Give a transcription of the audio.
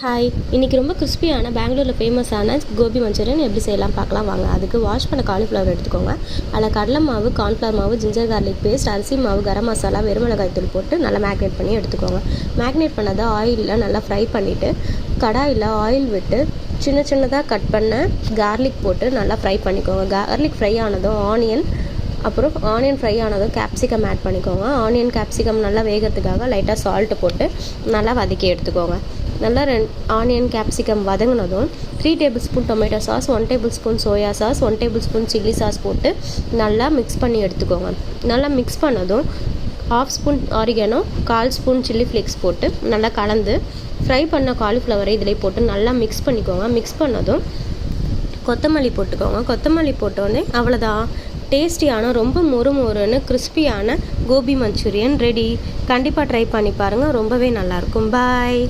Hi, இன்றைக்கி ரொம்ப கிறிஸ்பியான பெங்களூரில் ஃபேமஸான கோபி மஞ்சூரியன் எப்படி செய்யலாம் பார்க்கலாம் வாங்க. அதுக்கு வாஷ் பண்ண காலிஃப்ளவர் எடுத்துக்கோங்க. அதில் கடலை மாவு, கார்ன்ஃப்ளவர் மாவு, ஜிஞ்சர் கார்லிக் பேஸ்ட், அரிசி மாவு, கரம் மசாலா, வெறுமிளகாய் தூள் போட்டு நல்லா மேக்னேட் பண்ணி எடுத்துக்கோங்க. மேக்னேட் பண்ணதை ஆயிலில் நல்லா ஃப்ரை பண்ணிவிட்டு கடாயில் ஆயில் விட்டு சின்ன சின்னதாக கட் பண்ண கார்லிக் போட்டு நல்லா ஃப்ரை பண்ணிக்கோங்க. கார்லிக் ஃப்ரை ஆனதும் ஆனியன் ஃப்ரை ஆனதும் கேப்சிகம் ஆட் பண்ணிக்கோங்க. ஆனியன் கேப்சிகம் நல்லா வேகிறதுக்காக லைட்டாக சால்ட்டு போட்டு நல்லா வதக்கி எடுத்துக்கோங்க. நல்லா ஆனியன் கேப்சிகம் வதங்கினதும் 3 table spoon tomato sauce, 1 table spoon soya sauce, 1 table spoon chilli sauce போட்டு நல்லா மிக்ஸ் பண்ணி எடுத்துக்கோங்க. நல்லா மிக்ஸ் பண்ணதும் 1/2 spoon oregano, 1/4 spoon chilli flakes போட்டு நல்லா கலந்து ஃப்ரை பண்ண காலிஃப்ளவரை இதில் போட்டு நல்லா மிக்ஸ் பண்ணிக்கோங்க. மிக்ஸ் பண்ணதும் கொத்தமல்லி போட்டுக்கோங்க. கொத்தமல்லி போட்டோடனே அவ்வளோதான், டேஸ்டியான ரொம்ப மொறுன்னு கிறிஸ்பியான கோபி மஞ்சூரியன் ரெடி. கண்டிப்பாக ட்ரை பண்ணி பாருங்கள், ரொம்பவே நல்லாயிருக்கும். பாய்.